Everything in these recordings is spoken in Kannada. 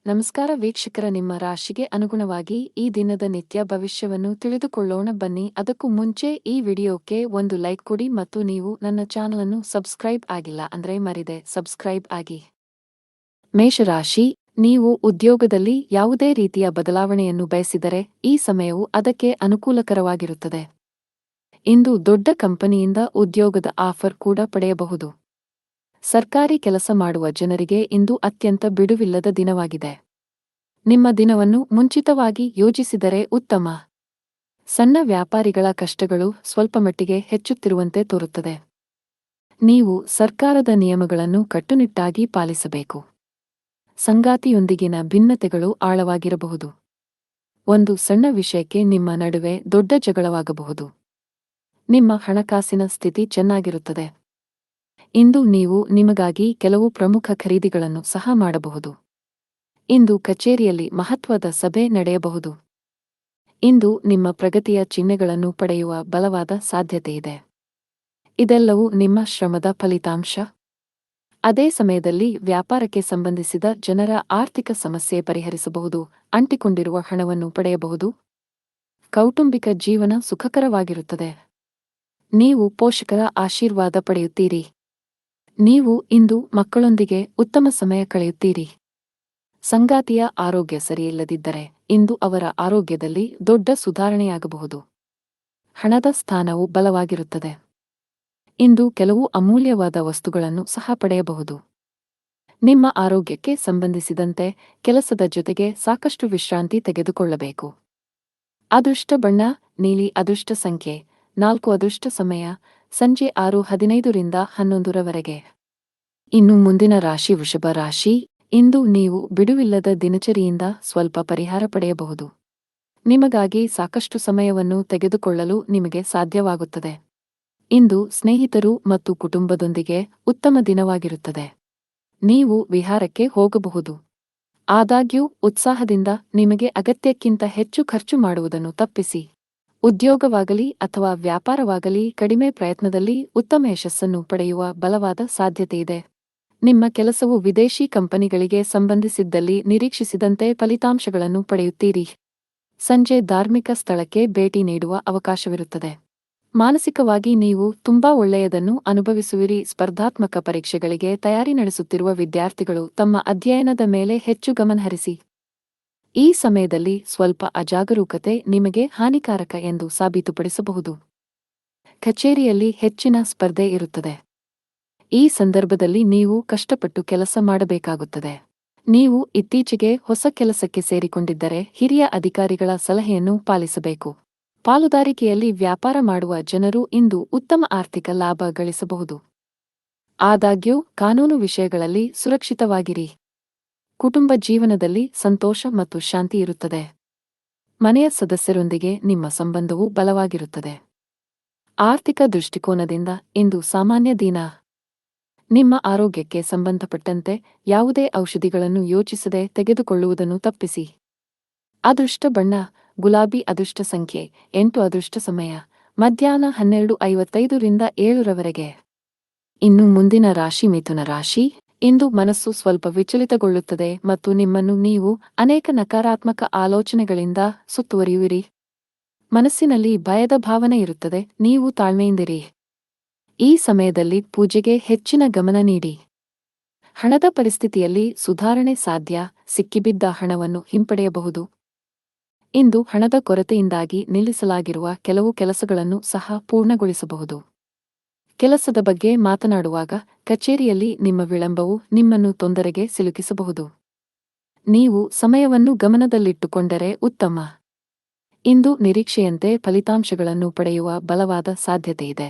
ನಮಸ್ಕಾರ ವೀಕ್ಷಕರ, ನಿಮ್ಮ ರಾಶಿಗೆ ಅನುಗುಣವಾಗಿ ಈ ದಿನದ ನಿತ್ಯ ಭವಿಷ್ಯವನ್ನು ತಿಳಿದುಕೊಳ್ಳೋಣ ಬನ್ನಿ. ಅದಕ್ಕೂ ಮುಂಚೆ ಈ ವಿಡಿಯೋಕ್ಕೆ ಒಂದು ಲೈಕ್ ಕೊಡಿ ಮತ್ತು ನೀವು ನನ್ನ ಚಾನಲ್ ಅನ್ನು ಸಬ್ಸ್ಕ್ರೈಬ್ ಆಗಿಲ್ಲ ಅಂದ್ರೆ ಮರಿದೆ ಸಬ್ಸ್ಕ್ರೈಬ್ ಆಗಿ. ಮೇಷರಾಶಿ, ನೀವು ಉದ್ಯೋಗದಲ್ಲಿ ಯಾವುದೇ ರೀತಿಯ ಬದಲಾವಣೆಯನ್ನು ಬಯಸಿದರೆ ಈ ಸಮಯವು ಅದಕ್ಕೆ ಅನುಕೂಲಕರವಾಗಿರುತ್ತದೆ. ಇಂದು ದೊಡ್ಡ ಕಂಪನಿಯಿಂದ ಉದ್ಯೋಗದ ಆಫರ್ ಕೂಡ ಪಡೆಯಬಹುದು. ಸರ್ಕಾರಿ ಕೆಲಸ ಮಾಡುವ ಜನರಿಗೆ ಇಂದು ಅತ್ಯಂತ ಬಿಡುವಿಲ್ಲದ ದಿನವಾಗಿದೆ. ನಿಮ್ಮ ದಿನವನ್ನು ಮುಂಚಿತವಾಗಿ ಯೋಜಿಸಿದರೆ ಉತ್ತಮ. ಸಣ್ಣ ವ್ಯಾಪಾರಿಗಳ ಕಷ್ಟಗಳು ಸ್ವಲ್ಪಮಟ್ಟಿಗೆ ಹೆಚ್ಚುತ್ತಿರುವಂತೆ ತೋರುತ್ತದೆ. ನೀವು ಸರ್ಕಾರದ ನಿಯಮಗಳನ್ನು ಕಟ್ಟುನಿಟ್ಟಾಗಿ ಪಾಲಿಸಬೇಕು. ಸಂಗಾತಿಯೊಂದಿಗಿನ ಭಿನ್ನತೆಗಳು ಆಳವಾಗಿರಬಹುದು. ಒಂದು ಸಣ್ಣ ವಿಷಯಕ್ಕೆ ನಿಮ್ಮ ನಡುವೆ ದೊಡ್ಡ ಜಗಳವಾಗಬಹುದು. ನಿಮ್ಮ ಹಣಕಾಸಿನ ಸ್ಥಿತಿ ಚೆನ್ನಾಗಿರುತ್ತದೆ. ಇಂದು ನೀವು ನಿಮಗಾಗಿ ಕೆಲವು ಪ್ರಮುಖ ಖರೀದಿಗಳನ್ನು ಸಹ ಮಾಡಬಹುದು. ಇಂದು ಕಚೇರಿಯಲ್ಲಿ ಮಹತ್ವದ ಸಭೆ ನಡೆಯಬಹುದು. ಇಂದು ನಿಮ್ಮ ಪ್ರಗತಿಯ ಚಿಹ್ನೆಗಳನ್ನು ಪಡೆಯುವ ಬಲವಾದ ಸಾಧ್ಯತೆಯಿದೆ. ಇದೆಲ್ಲವೂ ನಿಮ್ಮ ಶ್ರಮದ ಫಲಿತಾಂಶ. ಅದೇ ಸಮಯದಲ್ಲಿ ವ್ಯಾಪಾರಕ್ಕೆ ಸಂಬಂಧಿಸಿದ ಜನರ ಆರ್ಥಿಕ ಸಮಸ್ಯೆ ಪರಿಹರಿಸಬಹುದು. ಅಂಟಿಕೊಂಡಿರುವ ಹಣವನ್ನು ಪಡೆಯಬಹುದು. ಕೌಟುಂಬಿಕ ಜೀವನ ಸುಖಕರವಾಗಿರುತ್ತದೆ. ನೀವು ಪೋಷಕರ ಆಶೀರ್ವಾದ ಪಡೆಯುತ್ತೀರಿ. ನೀವು ಇಂದು ಮಕ್ಕಳೊಂದಿಗೆ ಉತ್ತಮ ಸಮಯ ಕಳೆಯುತ್ತೀರಿ. ಸಂಗಾತಿಯ ಆರೋಗ್ಯ ಸರಿಯಿಲ್ಲದಿದ್ದರೆ ಇಂದು ಅವರ ಆರೋಗ್ಯದಲ್ಲಿ ದೊಡ್ಡ ಸುಧಾರಣೆಯಾಗಬಹುದು. ಹಣದ ಸ್ಥಾನವು ಬಲವಾಗಿರುತ್ತದೆ. ಇಂದು ಕೆಲವು ಅಮೂಲ್ಯವಾದ ವಸ್ತುಗಳನ್ನು ಸಹ ಪಡೆಯಬಹುದು. ನಿಮ್ಮ ಆರೋಗ್ಯಕ್ಕೆ ಸಂಬಂಧಿಸಿದಂತೆ ಕೆಲಸದ ಜೊತೆಗೆ ಸಾಕಷ್ಟು ವಿಶ್ರಾಂತಿ ತೆಗೆದುಕೊಳ್ಳಬೇಕು. ಅದೃಷ್ಟ ಬಣ್ಣ ನೀಲಿ. ಅದೃಷ್ಟ ಸಂಖ್ಯೆ 4. ಅದೃಷ್ಟ ಸಮಯ ಸಂಜೆ 6:15 ರಿಂದ 11 ಇನ್ನು ಮುಂದಿನ ರಾಶಿ ವೃಷಭ ರಾಶಿ. ಇಂದು ನೀವು ಬಿಡುವಿಲ್ಲದ ದಿನಚರಿಯಿಂದ ಸ್ವಲ್ಪ ಪರಿಹಾರ ಪಡೆಯಬಹುದು. ನಿಮಗಾಗಿ ಸಾಕಷ್ಟು ಸಮಯವನ್ನು ತೆಗೆದುಕೊಳ್ಳಲು ನಿಮಗೆ ಸಾಧ್ಯವಾಗುತ್ತದೆ. ಇಂದು ಸ್ನೇಹಿತರು ಮತ್ತು ಕುಟುಂಬದೊಂದಿಗೆ ಉತ್ತಮ ದಿನವಾಗಿರುತ್ತದೆ. ನೀವು ವಿಹಾರಕ್ಕೆ ಹೋಗಬಹುದು. ಆದಾಗ್ಯೂ ಉತ್ಸಾಹದಿಂದ ನಿಮಗೆ ಅಗತ್ಯಕ್ಕಿಂತ ಹೆಚ್ಚು ಖರ್ಚು ಮಾಡುವುದನ್ನು ತಪ್ಪಿಸಿ. ಉದ್ಯೋಗವಾಗಲಿ ಅಥವಾ ವ್ಯಾಪಾರವಾಗಲಿ ಕಡಿಮೆ ಪ್ರಯತ್ನದಲ್ಲಿ ಉತ್ತಮ ಯಶಸ್ಸನ್ನು ಪಡೆಯುವ ಬಲವಾದ ಸಾಧ್ಯತೆಯಿದೆ. ನಿಮ್ಮ ಕೆಲಸವು ವಿದೇಶಿ ಕಂಪನಿಗಳಿಗೆ ಸಂಬಂಧಿಸಿದ್ದಲ್ಲಿ ನಿರೀಕ್ಷಿಸಿದಂತೆ ಫಲಿತಾಂಶಗಳನ್ನು ಪಡೆಯುತ್ತೀರಿ. ಸಂಜೆ ಧಾರ್ಮಿಕ ಸ್ಥಳಕ್ಕೆ ಭೇಟಿ ನೀಡುವ ಅವಕಾಶವಿರುತ್ತದೆ. ಮಾನಸಿಕವಾಗಿ ನೀವು ತುಂಬಾ ಒಳ್ಳೆಯದನ್ನು ಅನುಭವಿಸುವಿರಿ. ಸ್ಪರ್ಧಾತ್ಮಕ ಪರೀಕ್ಷೆಗಳಿಗೆ ತಯಾರಿ ನಡೆಸುತ್ತಿರುವ ವಿದ್ಯಾರ್ಥಿಗಳು ತಮ್ಮ ಅಧ್ಯಯನದ ಮೇಲೆ ಹೆಚ್ಚು ಗಮನಹರಿಸಿ. ಈ ಸಮಯದಲ್ಲಿ ಸ್ವಲ್ಪ ಅಜಾಗರೂಕತೆ ನಿಮಗೆ ಹಾನಿಕಾರಕ ಎಂದು ಸಾಬೀತುಪಡಿಸಬಹುದು. ಕಚೇರಿಯಲ್ಲಿ ಹೆಚ್ಚಿನ ಸ್ಪರ್ಧೆ ಇರುತ್ತದೆ. ಈ ಸಂದರ್ಭದಲ್ಲಿ ನೀವು ಕಷ್ಟಪಟ್ಟು ಕೆಲಸ ಮಾಡಬೇಕಾಗುತ್ತದೆ. ನೀವು ಇತ್ತೀಚೆಗೆ ಹೊಸ ಕೆಲಸಕ್ಕೆ ಸೇರಿಕೊಂಡಿದ್ದರೆ ಹಿರಿಯ ಅಧಿಕಾರಿಗಳ ಸಲಹೆಯನ್ನು ಪಾಲಿಸಬೇಕು. ಪಾಲುದಾರಿಕೆಯಲ್ಲಿ ವ್ಯಾಪಾರ ಮಾಡುವ ಜನರು ಇಂದು ಉತ್ತಮ ಆರ್ಥಿಕ ಲಾಭ ಗಳಿಸಬಹುದು. ಆದಾಗ್ಯೂ ಕಾನೂನು ವಿಷಯಗಳಲ್ಲಿ ಸುರಕ್ಷಿತವಾಗಿರಿ. ಕುಟುಂಬ ಜೀವನದಲ್ಲಿ ಸಂತೋಷ ಮತ್ತು ಶಾಂತಿ ಇರುತ್ತದೆ. ಮನೆಯ ಸದಸ್ಯರೊಂದಿಗೆ ನಿಮ್ಮ ಸಂಬಂಧವು ಬಲವಾಗಿರುತ್ತದೆ. ಆರ್ಥಿಕ ದೃಷ್ಟಿಕೋನದಿಂದ ಇಂದು ಸಾಮಾನ್ಯ ದಿನ. ನಿಮ್ಮ ಆರೋಗ್ಯಕ್ಕೆ ಸಂಬಂಧಪಟ್ಟಂತೆ ಯಾವುದೇ ಔಷಧಿಗಳನ್ನು ಯೋಚಿಸದೆ ತೆಗೆದುಕೊಳ್ಳುವುದನ್ನು ತಪ್ಪಿಸಿ. ಅದೃಷ್ಟ ಬಣ್ಣ ಗುಲಾಬಿ. ಅದೃಷ್ಟ ಸಂಖ್ಯೆ 8. ಅದೃಷ್ಟ ಸಮಯ ಮಧ್ಯಾಹ್ನ 12:55 ರಿಂದ 7 ಇನ್ನು ಮುಂದಿನ ರಾಶಿ ಮಿಥುನ ರಾಶಿ. ಇಂದು ಮನಸ್ಸು ಸ್ವಲ್ಪ ವಿಚಲಿತಗೊಳ್ಳುತ್ತದೆ ಮತ್ತು ನಿಮ್ಮನ್ನು ನೀವು ಅನೇಕ ನಕಾರಾತ್ಮಕ ಆಲೋಚನೆಗಳಿಂದ ಸುತ್ತುವರಿಯುವಿರಿ. ಮನಸ್ಸಿನಲ್ಲಿ ಭಯದ ಭಾವನೆ ಇರುತ್ತದೆ. ನೀವು ತಾಳ್ಮೆಯಿಂದಿರಿ. ಈ ಸಮಯದಲ್ಲಿ ಪೂಜೆಗೆ ಹೆಚ್ಚಿನ ಗಮನ ನೀಡಿ. ಹಣದ ಪರಿಸ್ಥಿತಿಯಲ್ಲಿ ಸುಧಾರಣೆ ಸಾಧ್ಯ. ಸಿಕ್ಕಿಬಿದ್ದ ಹಣವನ್ನು ಹಿಂಪಡೆಯಬಹುದು. ಇಂದು ಹಣದ ಕೊರತೆಯಿಂದಾಗಿ ನಿಲ್ಲಿಸಲಾಗಿರುವ ಕೆಲವು ಕೆಲಸಗಳನ್ನು ಸಹ ಪೂರ್ಣಗೊಳಿಸಬಹುದು. ಕೆಲಸದ ಬಗ್ಗೆ ಮಾತನಾಡುವಾಗ ಕಚೇರಿಯಲ್ಲಿ ನಿಮ್ಮ ವಿಳಂಬವು ನಿಮ್ಮನ್ನು ತೊಂದರೆಗೆ ಸಿಲುಕಿಸಬಹುದು. ನೀವು ಸಮಯವನ್ನು ಗಮನದಲ್ಲಿಟ್ಟುಕೊಂಡರೆ ಉತ್ತಮ. ಇಂದು ನಿರೀಕ್ಷೆಯಂತೆ ಫಲಿತಾಂಶಗಳನ್ನು ಪಡೆಯುವ ಬಲವಾದ ಸಾಧ್ಯತೆಯಿದೆ.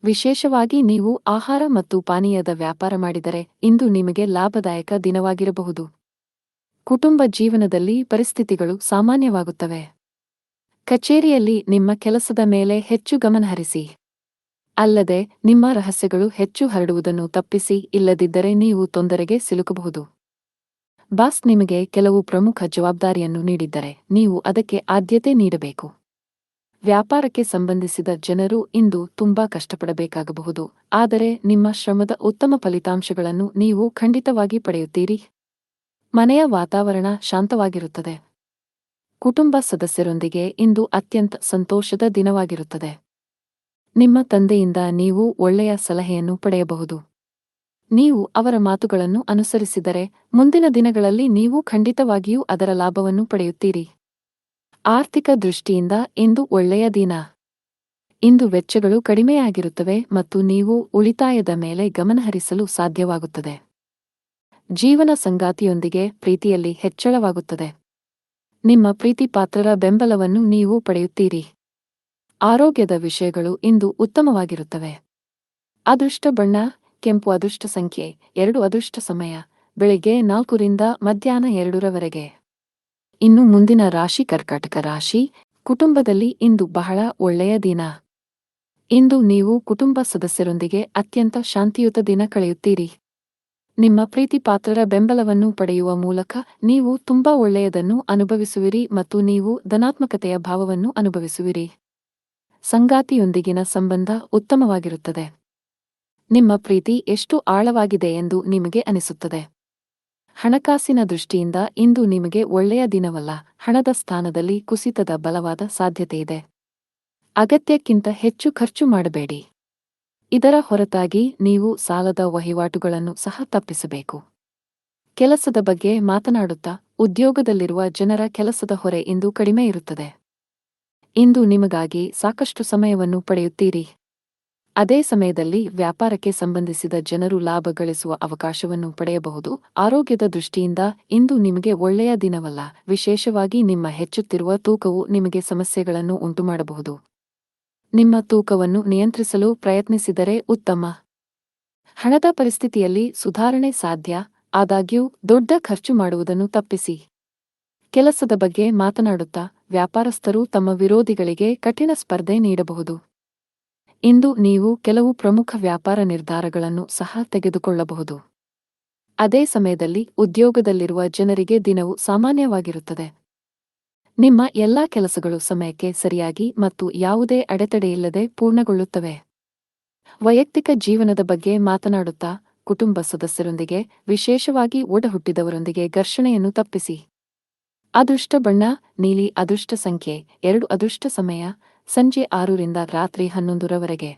ವಿಶೇಷವಾಗಿ ನೀವು ಆಹಾರ ಮತ್ತು ಪಾನೀಯದ ವ್ಯಾಪಾರ ಮಾಡಿದರೆ ಇಂದು ನಿಮಗೆ ಲಾಭದಾಯಕ ದಿನವಾಗಿರಬಹುದು. ಕುಟುಂಬ ಜೀವನದಲ್ಲಿ ಪರಿಸ್ಥಿತಿಗಳು ಸಾಮಾನ್ಯವಾಗುತ್ತವೆ. ಕಚೇರಿಯಲ್ಲಿ ನಿಮ್ಮ ಕೆಲಸದ ಮೇಲೆ ಹೆಚ್ಚು ಗಮನಹರಿಸಿ. ಅಲ್ಲದೆ ನಿಮ್ಮ ರಹಸ್ಯಗಳು ಹೆಚ್ಚು ಹರಡುವುದನ್ನು ತಪ್ಪಿಸಿ. ಇಲ್ಲದಿದ್ದರೆ ನೀವು ತೊಂದರೆಗೆ ಸಿಲುಕಬಹುದು. ಬಾಸ್ ನಿಮಗೆ ಕೆಲವು ಪ್ರಮುಖ ಜವಾಬ್ದಾರಿಯನ್ನು ನೀಡಿದ್ದರೆ ನೀವು ಅದಕ್ಕೆ ಆದ್ಯತೆ ನೀಡಬೇಕು. ವ್ಯಾಪಾರಕ್ಕೆ ಸಂಬಂಧಿಸಿದ ಜನರು ಇಂದು ತುಂಬಾ ಕಷ್ಟಪಡಬೇಕಾಗಬಹುದು. ಆದರೆ ನಿಮ್ಮ ಶ್ರಮದ ಉತ್ತಮ ಫಲಿತಾಂಶಗಳನ್ನು ನೀವು ಖಂಡಿತವಾಗಿ ಪಡೆಯುತ್ತೀರಿ. ಮನೆಯ ವಾತಾವರಣ ಶಾಂತವಾಗಿರುತ್ತದೆ. ಕುಟುಂಬ ಸದಸ್ಯರೊಂದಿಗೆ ಇಂದು ಅತ್ಯಂತ ಸಂತೋಷದ ದಿನವಾಗಿರುತ್ತದೆ. ನಿಮ್ಮ ತಂದೆಯಿಂದ ನೀವು ಒಳ್ಳೆಯ ಸಲಹೆಯನ್ನು ಪಡೆಯಬಹುದು. ನೀವು ಅವರ ಮಾತುಗಳನ್ನು ಅನುಸರಿಸಿದರೆ ಮುಂದಿನ ದಿನಗಳಲ್ಲಿ ನೀವು ಖಂಡಿತವಾಗಿಯೂ ಅದರ ಲಾಭವನ್ನು ಪಡೆಯುತ್ತೀರಿ. ಆರ್ಥಿಕ ದೃಷ್ಟಿಯಿಂದ ಇಂದು ಒಳ್ಳೆಯ ದಿನ. ಇಂದು ವೆಚ್ಚಗಳು ಕಡಿಮೆಯಾಗಿರುತ್ತವೆ ಮತ್ತು ನೀವು ಉಳಿತಾಯದ ಮೇಲೆ ಗಮನಹರಿಸಲು ಸಾಧ್ಯವಾಗುತ್ತದೆ. ಜೀವನ ಸಂಗಾತಿಯೊಂದಿಗೆ ಪ್ರೀತಿಯಲ್ಲಿ ಹೆಚ್ಚಳವಾಗುತ್ತದೆ. ನಿಮ್ಮ ಪ್ರೀತಿಪಾತ್ರರ ಬೆಂಬಲವನ್ನು ನೀವು ಪಡೆಯುತ್ತೀರಿ. ಆರೋಗ್ಯದ ವಿಷಯಗಳು ಇಂದು ಉತ್ತಮವಾಗಿರುತ್ತವೆ. ಅದೃಷ್ಟ ಬಣ್ಣ ಕೆಂಪು. ಅದೃಷ್ಟ ಸಂಖ್ಯೆ 2. ಅದೃಷ್ಟ ಸಮಯ ಬೆಳಿಗ್ಗೆ 4 ರಿಂದ ಮಧ್ಯಾಹ್ನ 2 ರವರೆಗೆ. ಇನ್ನು ಮುಂದಿನ ರಾಶಿ ಕರ್ಕಾಟಕ ರಾಶಿ. ಕುಟುಂಬದಲ್ಲಿ ಇಂದು ಬಹಳ ಒಳ್ಳೆಯ ದಿನ. ಇಂದು ನೀವು ಕುಟುಂಬ ಸದಸ್ಯರೊಂದಿಗೆ ಅತ್ಯಂತ ಶಾಂತಿಯುತ ದಿನ ಕಳೆಯುತ್ತೀರಿ. ನಿಮ್ಮ ಪ್ರೀತಿಪಾತ್ರರ ಬೆಂಬಲವನ್ನು ಪಡೆಯುವ ಮೂಲಕ ನೀವು ತುಂಬಾ ಒಳ್ಳೆಯದನ್ನು ಅನುಭವಿಸುವಿರಿ ಮತ್ತು ನೀವು ಧನಾತ್ಮಕತೆಯ ಭಾವವನ್ನು ಅನುಭವಿಸುವಿರಿ. ಸಂಗಾತಿಯೊಂದಿಗಿನ ಸಂಬಂಧ ಉತ್ತಮವಾಗಿರುತ್ತದೆ. ನಿಮ್ಮ ಪ್ರೀತಿ ಎಷ್ಟು ಆಳವಾಗಿದೆ ಎಂದು ನಿಮಗೆ ಅನಿಸುತ್ತದೆ. ಹಣಕಾಸಿನ ದೃಷ್ಟಿಯಿಂದ ಇಂದು ನಿಮಗೆ ಒಳ್ಳೆಯ ದಿನವಲ್ಲ. ಹಣದ ಸ್ಥಾನದಲ್ಲಿ ಕುಸಿತದ ಬಲವಾದ ಸಾಧ್ಯತೆಯಿದೆ. ಅಗತ್ಯಕ್ಕಿಂತ ಹೆಚ್ಚು ಖರ್ಚು ಮಾಡಬೇಡಿ. ಇದರ ಹೊರತಾಗಿ ನೀವು ಸಾಲದ ವಹಿವಾಟುಗಳನ್ನು ಸಹ ತಪ್ಪಿಸಬೇಕು. ಕೆಲಸದ ಬಗ್ಗೆ ಮಾತನಾಡುತ್ತಾ ಉದ್ಯೋಗದಲ್ಲಿರುವ ಜನರ ಕೆಲಸದ ಹೊರೆ ಇಂದು ಕಡಿಮೆ ಇರುತ್ತದೆ. ಇಂದು ನಿಮಗಾಗಿ ಸಾಕಷ್ಟು ಸಮಯವನ್ನು ಪಡೆಯುತ್ತೀರಿ. ಅದೇ ಸಮಯದಲ್ಲಿ ವ್ಯಾಪಾರಕ್ಕೆ ಸಂಬಂಧಿಸಿದ ಜನರು ಲಾಭ ಗಳಿಸುವ ಅವಕಾಶವನ್ನು ಪಡೆಯಬಹುದು. ಆರೋಗ್ಯದ ದೃಷ್ಟಿಯಿಂದ ಇಂದು ನಿಮಗೆ ಒಳ್ಳೆಯ ದಿನವಲ್ಲ. ವಿಶೇಷವಾಗಿ ನಿಮ್ಮ ಹೆಚ್ಚುತ್ತಿರುವ ತೂಕವು ನಿಮಗೆ ಸಮಸ್ಯೆಗಳನ್ನು ಉಂಟುಮಾಡಬಹುದು. ನಿಮ್ಮ ತೂಕವನ್ನು ನಿಯಂತ್ರಿಸಲು ಪ್ರಯತ್ನಿಸಿದರೆ ಉತ್ತಮ. ಹಣದ ಪರಿಸ್ಥಿತಿಯಲ್ಲಿ ಸುಧಾರಣೆ ಸಾಧ್ಯ. ಆದಾಗ್ಯೂ ದೊಡ್ಡ ಖರ್ಚು ಮಾಡುವುದನ್ನು ತಪ್ಪಿಸಿ. ಕೆಲಸದ ಬಗ್ಗೆ ಮಾತನಾಡುತ್ತಾ ವ್ಯಾಪಾರಸ್ಥರು ತಮ್ಮ ವಿರೋಧಿಗಳಿಗೆ ಕಠಿಣ ಸ್ಪರ್ಧೆ ನೀಡಬಹುದು. ಇಂದು ನೀವು ಕೆಲವು ಪ್ರಮುಖ ವ್ಯಾಪಾರ ನಿರ್ಧಾರಗಳನ್ನು ಸಹ ತೆಗೆದುಕೊಳ್ಳಬಹುದು. ಅದೇ ಸಮಯದಲ್ಲಿ ಉದ್ಯೋಗದಲ್ಲಿರುವ ಜನರಿಗೆ ದಿನವು ಸಾಮಾನ್ಯವಾಗಿರುತ್ತದೆ. ನಿಮ್ಮ ಎಲ್ಲಾ ಕೆಲಸಗಳು ಸಮಯಕ್ಕೆ ಸರಿಯಾಗಿ ಮತ್ತು ಯಾವುದೇ ಅಡೆತಡೆಯಿಲ್ಲದೆ ಪೂರ್ಣಗೊಳ್ಳುತ್ತವೆ. ವೈಯಕ್ತಿಕ ಜೀವನದ ಬಗ್ಗೆ ಮಾತನಾಡುತ್ತಾ ಕುಟುಂಬ ಸದಸ್ಯರೊಂದಿಗೆ, ವಿಶೇಷವಾಗಿ ಒಡಹುಟ್ಟಿದವರೊಂದಿಗೆ ಘರ್ಷಣೆಯನ್ನು ತಪ್ಪಿಸಿ. ಅದೃಷ್ಟ ಬಣ್ಣ ನೀಲಿ. ಅದೃಷ್ಟ ಸಂಖ್ಯೆ 2. ಅದೃಷ್ಟ ಸಮಯ ಸಂಜೆ 6 ರಿಂದ ರಾತ್ರಿ 11 ರವರೆಗೆ.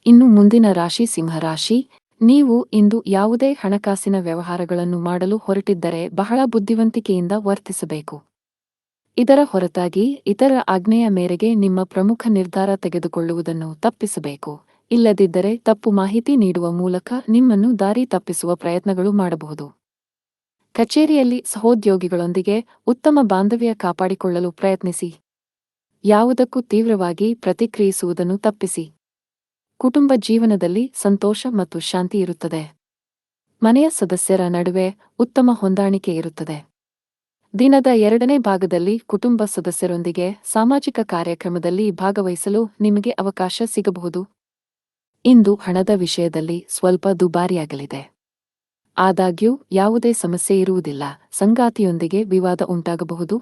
ಇನ್ನು ಮುಂದಿನ ರಾಶಿ ಸಿಂಹರಾಶಿ. ನೀವು ಇಂದು ಯಾವುದೇ ಹಣಕಾಸಿನ ವ್ಯವಹಾರಗಳನ್ನು ಮಾಡಲು ಹೊರಟಿದ್ದರೆ ಬಹಳ ಬುದ್ಧಿವಂತಿಕೆಯಿಂದ ವರ್ತಿಸಬೇಕು. ಇದರ ಹೊರತಾಗಿ ಇತರ ಆಜ್ಞೆಯ ಮೇರೆಗೆ ನಿಮ್ಮ ಪ್ರಮುಖ ನಿರ್ಧಾರ ತೆಗೆದುಕೊಳ್ಳುವುದನ್ನು ತಪ್ಪಿಸಬೇಕು. ಇಲ್ಲದಿದ್ದರೆ ತಪ್ಪು ಮಾಹಿತಿ ನೀಡುವ ಮೂಲಕ ನಿಮ್ಮನ್ನು ದಾರಿ ತಪ್ಪಿಸುವ ಪ್ರಯತ್ನಗಳು ಮಾಡಬಹುದು. ಕಚೇರಿಯಲ್ಲಿ ಸಹೋದ್ಯೋಗಿಗಳೊಂದಿಗೆ ಉತ್ತಮ ಬಾಂಧವ್ಯ ಕಾಪಾಡಿಕೊಳ್ಳಲು ಪ್ರಯತ್ನಿಸಿ. ಯಾವುದಕ್ಕೂ ತೀವ್ರವಾಗಿ ಪ್ರತಿಕ್ರಿಯಿಸುವುದನ್ನು ತಪ್ಪಿಸಿ. ಕುಟುಂಬ ಜೀವನದಲ್ಲಿ ಸಂತೋಷ ಮತ್ತು ಶಾಂತಿ ಇರುತ್ತದೆ. ಮನೆಯ ಸದಸ್ಯರ ನಡುವೆ ಉತ್ತಮ ಹೊಂದಾಣಿಕೆ ಇರುತ್ತದೆ. ದಿನದ 2ನೇ ಭಾಗದಲ್ಲಿ ಕುಟುಂಬ ಸದಸ್ಯರೊಂದಿಗೆ ಸಾಮಾಜಿಕ ಕಾರ್ಯಕ್ರಮದಲ್ಲಿ ಭಾಗವಹಿಸಲು ನಿಮಗೆ ಅವಕಾಶ ಸಿಗಬಹುದು. ಇಂದು ಹಣದ ವಿಷಯದಲ್ಲಿ ಸ್ವಲ್ಪ ದುಬಾರಿಯಾಗಲಿದೆ. ಆದಾಗ್ಯೂ ಯಾವುದೇ ಸಮಸ್ಯೆ ಇರುವುದಿಲ್ಲ. ಸಂಗಾತಿಯೊಂದಿಗೆ ವಿವಾದ ಉಂಟಾಗಬಹುದು.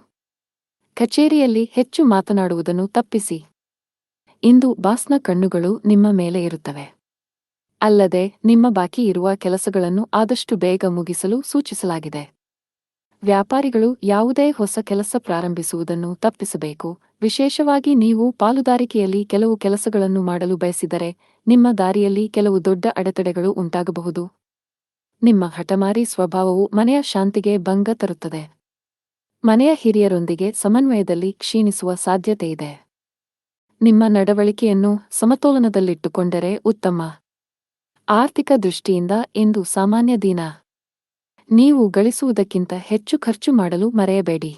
ಕಚೇರಿಯಲ್ಲಿ ಹೆಚ್ಚು ಮಾತನಾಡುವುದನ್ನು ತಪ್ಪಿಸಿ. ಇಂದು ಬಾಸ್ನ ಕಣ್ಣುಗಳು ನಿಮ್ಮ ಮೇಲೆ ಇರುತ್ತವೆ. ಅಲ್ಲದೆ ನಿಮ್ಮ ಬಾಕಿ ಇರುವ ಕೆಲಸಗಳನ್ನು ಆದಷ್ಟು ಬೇಗ ಮುಗಿಸಲು ಸೂಚಿಸಲಾಗಿದೆ. ವ್ಯಾಪಾರಿಗಳು ಯಾವುದೇ ಹೊಸ ಕೆಲಸ ಪ್ರಾರಂಭಿಸುವುದನ್ನು ತಪ್ಪಿಸಬೇಕು. ವಿಶೇಷವಾಗಿ ನೀವು ಪಾಲುದಾರಿಕೆಯಲ್ಲಿ ಕೆಲವು ಕೆಲಸಗಳನ್ನು ಮಾಡಲು ಬಯಸಿದರೆ ನಿಮ್ಮ ದಾರಿಯಲ್ಲಿ ಕೆಲವು ದೊಡ್ಡ ಅಡೆತಡೆಗಳು ಉಂಟಾಗಬಹುದು. ನಿಮ್ಮ ಹಠಮಾರಿ ಸ್ವಭಾವವು ಮನೆಯ ಶಾಂತಿಗೆ ಭಂಗ ತರುತ್ತದೆ. ಮನೆಯ ಹಿರಿಯರೊಂದಿಗೆ ಸಮನ್ವಯದಲ್ಲಿ ಕ್ಷೀಣಿಸುವ ಸಾಧ್ಯತೆಯಿದೆ. ನಿಮ್ಮ ನಡವಳಿಕೆಯನ್ನು ಸಮತೋಲನದಲ್ಲಿಟ್ಟುಕೊಂಡರೆ ಉತ್ತಮ. ಆರ್ಥಿಕ ದೃಷ್ಟಿಯಿಂದ ಇಂದು ಸಾಮಾನ್ಯ ದಿನ. ನೀವು ಗಳಿಸುವುದಕ್ಕಿಂತ ಹೆಚ್ಚು ಖರ್ಚು ಮಾಡಲು ಮರೆಯಬೇಡಿ.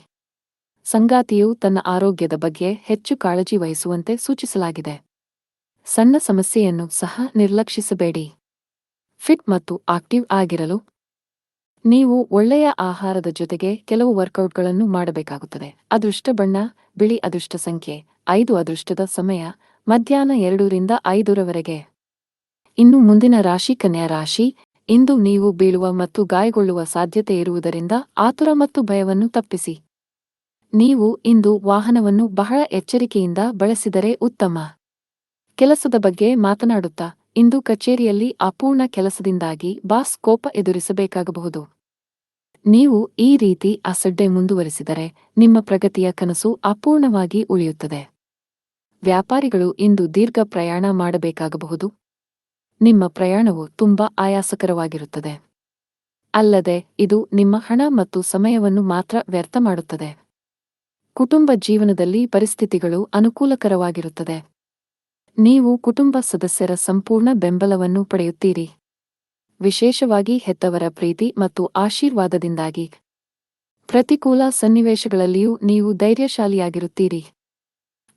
ಸಂಗಾತಿಯು ತನ್ನ ಆರೋಗ್ಯದ ಬಗ್ಗೆ ಹೆಚ್ಚು ಕಾಳಜಿ ವಹಿಸುವಂತೆ ಸೂಚಿಸಲಾಗಿದೆ. ಸಣ್ಣ ಸಮಸ್ಯೆಯನ್ನು ಸಹ ನಿರ್ಲಕ್ಷಿಸಬೇಡಿ. ಫಿಟ್ ಮತ್ತು ಆಕ್ಟಿವ್ ಆಗಿರಲು ನೀವು ಒಳ್ಳೆಯ ಆಹಾರದ ಜೊತೆಗೆ ಕೆಲವು ವರ್ಕೌಟ್ಗಳನ್ನು ಮಾಡಬೇಕಾಗುತ್ತದೆ. ಅದೃಷ್ಟ ಬಣ್ಣ ಬಿಳಿ. ಅದೃಷ್ಟ ಸಂಖ್ಯೆ 5. ಅದೃಷ್ಟದ ಸಮಯ ಮಧ್ಯಾಹ್ನ 2 ರಿಂದ 5 ರವರೆಗೆ. ಇನ್ನು ಮುಂದಿನ ರಾಶಿ ಕನ್ಯಾ ರಾಶಿ. ಇಂದು ನೀವು ಬೀಳುವ ಮತ್ತು ಗಾಯಗೊಳ್ಳುವ ಸಾಧ್ಯತೆ ಇರುವುದರಿಂದ ಆತುರ ಮತ್ತು ಭಯವನ್ನು ತಪ್ಪಿಸಿ. ನೀವು ಇಂದು ವಾಹನವನ್ನು ಬಹಳ ಎಚ್ಚರಿಕೆಯಿಂದ ಬಳಸಿದರೆ ಉತ್ತಮ. ಕೆಲಸದ ಬಗ್ಗೆ ಮಾತನಾಡುತ್ತಾ ಇಂದು ಕಚೇರಿಯಲ್ಲಿ ಅಪೂರ್ಣ ಕೆಲಸದಿಂದಾಗಿ ಬಾಸ್ ಕೋಪ ಎದುರಿಸಬೇಕಾಗಬಹುದು. ನೀವು ಈ ರೀತಿ ಅಸಡ್ಡೆ ಮುಂದುವರಿಸಿದರೆ ನಿಮ್ಮ ಪ್ರಗತಿಯ ಕನಸು ಅಪೂರ್ಣವಾಗಿ ಉಳಿಯುತ್ತದೆ. ವ್ಯಾಪಾರಿಗಳು ಇಂದು ದೀರ್ಘ ಪ್ರಯಾಣ ಮಾಡಬೇಕಾಗಬಹುದು. ನಿಮ್ಮ ಪ್ರಯಾಣವು ತುಂಬಾ ಆಯಾಸಕರವಾಗಿರುತ್ತದೆ. ಅಲ್ಲದೆ ಇದು ನಿಮ್ಮ ಹಣ ಮತ್ತು ಸಮಯವನ್ನು ಮಾತ್ರ ವ್ಯರ್ಥ ಮಾಡುತ್ತದೆ. ಕುಟುಂಬ ಜೀವನದಲ್ಲಿ ಪರಿಸ್ಥಿತಿಗಳು ಅನುಕೂಲಕರವಾಗಿರುತ್ತದೆ. ನೀವು ಕುಟುಂಬ ಸದಸ್ಯರ ಸಂಪೂರ್ಣ ಬೆಂಬಲವನ್ನು ಪಡೆಯುತ್ತೀರಿ. ವಿಶೇಷವಾಗಿ ಹೆತ್ತವರ ಪ್ರೀತಿ ಮತ್ತು ಆಶೀರ್ವಾದದಿಂದಾಗಿ. ಪ್ರತಿಕೂಲ ಸನ್ನಿವೇಶಗಳಲ್ಲಿಯೂ ನೀವು ಧೈರ್ಯಶಾಲಿಯಾಗಿರುತ್ತೀರಿ.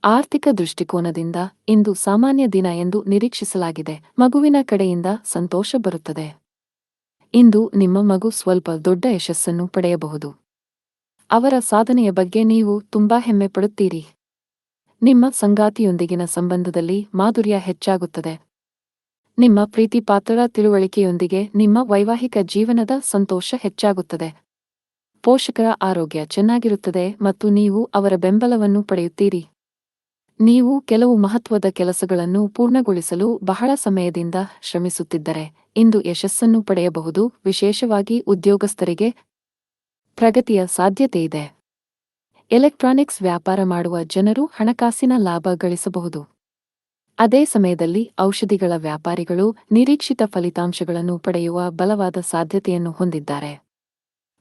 ಆರ್ಥಿಕ ದೃಷ್ಟಿಕೋನದಿಂದ ಇಂದು ಸಾಮಾನ್ಯ ದಿನ ಎಂದು ನಿರೀಕ್ಷಿಸಲಾಗಿದೆ. ಮಗುವಿನ ಕಡೆಯಿಂದ ಸಂತೋಷ ಬರುತ್ತದೆ. ಇಂದು ನಿಮ್ಮ ಮಗು ಸ್ವಲ್ಪ ದೊಡ್ಡ ಯಶಸ್ಸನ್ನು ಪಡೆಯಬಹುದು. ಅವರ ಸಾಧನೆಯ ಬಗ್ಗೆ ನೀವು ತುಂಬಾ ಹೆಮ್ಮೆ ಪಡುತ್ತೀರಿ. ನಿಮ್ಮ ಸಂಗಾತಿಯೊಂದಿಗಿನ ಸಂಬಂಧದಲ್ಲಿ ಮಾಧುರ್ಯ ಹೆಚ್ಚಾಗುತ್ತದೆ. ನಿಮ್ಮ ಪ್ರೀತಿಪಾತ್ರರ ತಿಳುವಳಿಕೆಯೊಂದಿಗೆ ನಿಮ್ಮ ವೈವಾಹಿಕ ಜೀವನದ ಸಂತೋಷ ಹೆಚ್ಚಾಗುತ್ತದೆ. ಪೋಷಕರ ಆರೋಗ್ಯ ಚೆನ್ನಾಗಿರುತ್ತದೆ ಮತ್ತು ನೀವು ಅವರ ಬೆಂಬಲವನ್ನು ಪಡೆಯುತ್ತೀರಿ. ನೀವು ಕೆಲವು ಮಹತ್ವದ ಕೆಲಸಗಳನ್ನು ಪೂರ್ಣಗೊಳಿಸಲು ಬಹಳ ಸಮಯದಿಂದ ಶ್ರಮಿಸುತ್ತಿದ್ದರೆ ಇಂದು ಯಶಸ್ಸನ್ನು ಪಡೆಯಬಹುದು. ವಿಶೇಷವಾಗಿ ಉದ್ಯೋಗಸ್ಥರಿಗೆ ಪ್ರಗತಿಯ ಸಾಧ್ಯತೆಯಿದೆ. ಎಲೆಕ್ಟ್ರಾನಿಕ್ಸ್ ವ್ಯಾಪಾರ ಮಾಡುವ ಜನರು ಹಣಕಾಸಿನ ಲಾಭ ಗಳಿಸಬಹುದು. ಅದೇ ಸಮಯದಲ್ಲಿ ಔಷಧಿಗಳ ವ್ಯಾಪಾರಿಗಳು ನಿರೀಕ್ಷಿತ ಫಲಿತಾಂಶಗಳನ್ನು ಪಡೆಯುವ ಬಲವಾದ ಸಾಧ್ಯತೆಯನ್ನು ಹೊಂದಿದ್ದಾರೆ.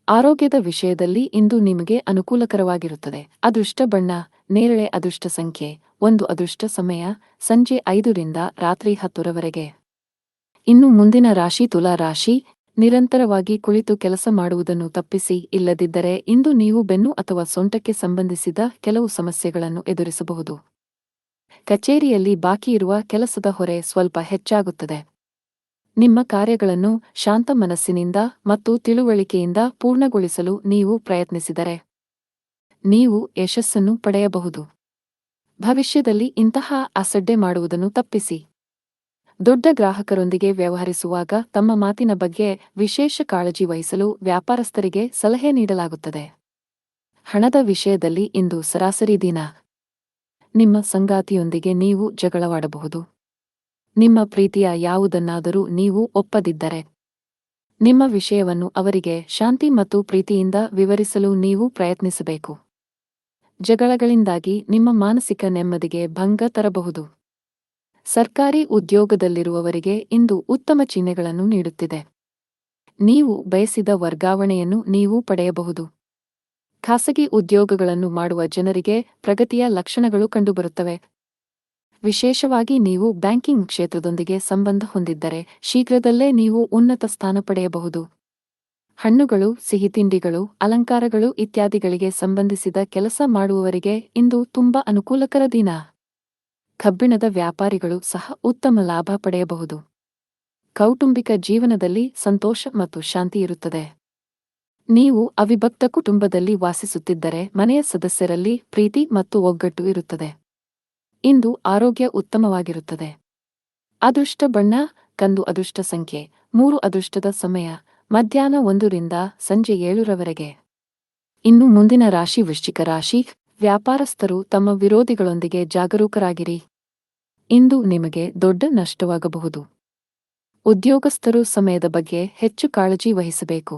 ಆರೋಗ್ಯದ ವಿಷಯದಲ್ಲಿ ಇಂದು ನಿಮಗೆ ಅನುಕೂಲಕರವಾಗಿರುತ್ತದೆ. ಅದೃಷ್ಟ ಬಣ್ಣ ನೇರಳೆ. ಅದೃಷ್ಟ ಸಂಖ್ಯೆ 1. ಅದೃಷ್ಟ ಸಮಯ ಸಂಜೆ 5 ರಿಂದ ರಾತ್ರಿ 10 ರವರೆಗೆ. ಇನ್ನು ಮುಂದಿನ ರಾಶಿ ತುಲಾ ರಾಶಿ. ನಿರಂತರವಾಗಿ ಕುಳಿತು ಕೆಲಸ ಮಾಡುವುದನ್ನು ತಪ್ಪಿಸಿ. ಇಲ್ಲದಿದ್ದರೆ ಇಂದು ನೀವು ಬೆನ್ನು ಅಥವಾ ಸೊಂಟಕ್ಕೆ ಸಂಬಂಧಿಸಿದ ಕೆಲವು ಸಮಸ್ಯೆಗಳನ್ನು ಎದುರಿಸಬಹುದು. ಕಚೇರಿಯಲ್ಲಿ ಬಾಕಿಯಿರುವ ಕೆಲಸದ ಹೊರೆ ಸ್ವಲ್ಪ ಹೆಚ್ಚಾಗುತ್ತದೆ. ನಿಮ್ಮ ಕಾರ್ಯಗಳನ್ನು ಶಾಂತ ಮನಸ್ಸಿನಿಂದ ಮತ್ತು ತಿಳುವಳಿಕೆಯಿಂದ ಪೂರ್ಣಗೊಳಿಸಲು ನೀವು ಪ್ರಯತ್ನಿಸಿದರೆ ನೀವು ಯಶಸ್ಸನ್ನು ಪಡೆಯಬಹುದು. ಭವಿಷ್ಯದಲ್ಲಿ ಇಂತಹ ಅಸಡ್ಡೆ ಮಾಡುವುದನ್ನು ತಪ್ಪಿಸಿ. ದೊಡ್ಡ ಗ್ರಾಹಕರೊಂದಿಗೆ ವ್ಯವಹರಿಸುವಾಗ ತಮ್ಮ ಮಾತಿನ ಬಗ್ಗೆ ವಿಶೇಷ ಕಾಳಜಿ ವಹಿಸಲು ವ್ಯಾಪಾರಸ್ಥರಿಗೆ ಸಲಹೆ ನೀಡಲಾಗುತ್ತದೆ. ಹಣದ ವಿಷಯದಲ್ಲಿ ಇಂದು ಸರಾಸರಿ ದಿನ. ನಿಮ್ಮ ಸಂಗಾತಿಯೊಂದಿಗೆ ನೀವು ಜಗಳವಾಡಬಹುದು. ನಿಮ್ಮ ಪ್ರೀತಿಯ ಯಾವುದನ್ನಾದರೂ ನೀವು ಒಪ್ಪದಿದ್ದರೆ ನಿಮ್ಮ ವಿಷಯವನ್ನು ಅವರಿಗೆ ಶಾಂತಿ ಮತ್ತು ಪ್ರೀತಿಯಿಂದ ವಿವರಿಸಲು ನೀವು ಪ್ರಯತ್ನಿಸಬೇಕು. ಜಗಳಗಳಿಂದಾಗಿ ನಿಮ್ಮ ಮಾನಸಿಕ ನೆಮ್ಮದಿಗೆ ಭಂಗ ತರಬಹುದು. ಸರ್ಕಾರಿ ಉದ್ಯೋಗದಲ್ಲಿರುವವರಿಗೆ ಇಂದು ಉತ್ತಮ ಚಿಹ್ನೆಗಳನ್ನು ನೀಡುತ್ತಿದೆ. ನೀವು ಬಯಸಿದ ವರ್ಗಾವಣೆಯನ್ನು ನೀವು ಪಡೆಯಬಹುದು. ಖಾಸಗಿ ಉದ್ಯೋಗಗಳನ್ನು ಮಾಡುವ ಜನರಿಗೆ ಪ್ರಗತಿಯ ಲಕ್ಷಣಗಳು ಕಂಡುಬರುತ್ತವೆ. ವಿಶೇಷವಾಗಿ ನೀವು ಬ್ಯಾಂಕಿಂಗ್ ಕ್ಷೇತ್ರದೊಂದಿಗೆ ಸಂಬಂಧ ಹೊಂದಿದ್ದರೆ ಶೀಘ್ರದಲ್ಲೇ ನೀವು ಉನ್ನತ ಸ್ಥಾನ ಪಡೆಯಬಹುದು. ಹಣ್ಣುಗಳು, ಸಿಹಿತಿಂಡಿಗಳು, ಅಲಂಕಾರಗಳು ಇತ್ಯಾದಿಗಳಿಗೆ ಸಂಬಂಧಿಸಿದ ಕೆಲಸ ಮಾಡುವವರಿಗೆ ಇಂದು ತುಂಬಾ ಅನುಕೂಲಕರ ದಿನ. ಕಬ್ಬಿಣದ ವ್ಯಾಪಾರಿಗಳು ಸಹ ಉತ್ತಮ ಲಾಭ ಪಡೆಯಬಹುದು. ಕೌಟುಂಬಿಕ ಜೀವನದಲ್ಲಿ ಸಂತೋಷ ಮತ್ತು ಶಾಂತಿ ಇರುತ್ತದೆ. ನೀವು ಅವಿಭಕ್ತ ಕುಟುಂಬದಲ್ಲಿ ವಾಸಿಸುತ್ತಿದ್ದರೆ ಮನೆಯ ಸದಸ್ಯರಲ್ಲಿ ಪ್ರೀತಿ ಮತ್ತು ಒಗ್ಗಟ್ಟು ಇರುತ್ತದೆ. ಇಂದು ಆರೋಗ್ಯ ಉತ್ತಮವಾಗಿರುತ್ತದೆ. ಅದೃಷ್ಟ ಬಣ್ಣ ಕಂದು. ಅದೃಷ್ಟ ಸಂಖ್ಯೆ 3. ಅದೃಷ್ಟದ ಸಮಯ ಮಧ್ಯಾಹ್ನ 1 ರಿಂದ ಸಂಜೆ 7 ರವರೆಗೆ. ಇನ್ನು ಮುಂದಿನ ರಾಶಿ ವೃಶ್ಚಿಕ ರಾಶಿ. ವ್ಯಾಪಾರಸ್ಥರು ತಮ್ಮ ವಿರೋಧಿಗಳೊಂದಿಗೆ ಜಾಗರೂಕರಾಗಿರಿ. ಇಂದು ನಿಮಗೆ ದೊಡ್ಡ ನಷ್ಟವಾಗಬಹುದು. ಉದ್ಯೋಗಸ್ಥರು ಸಮಯದ ಬಗ್ಗೆ ಹೆಚ್ಚು ಕಾಳಜಿ ವಹಿಸಬೇಕು.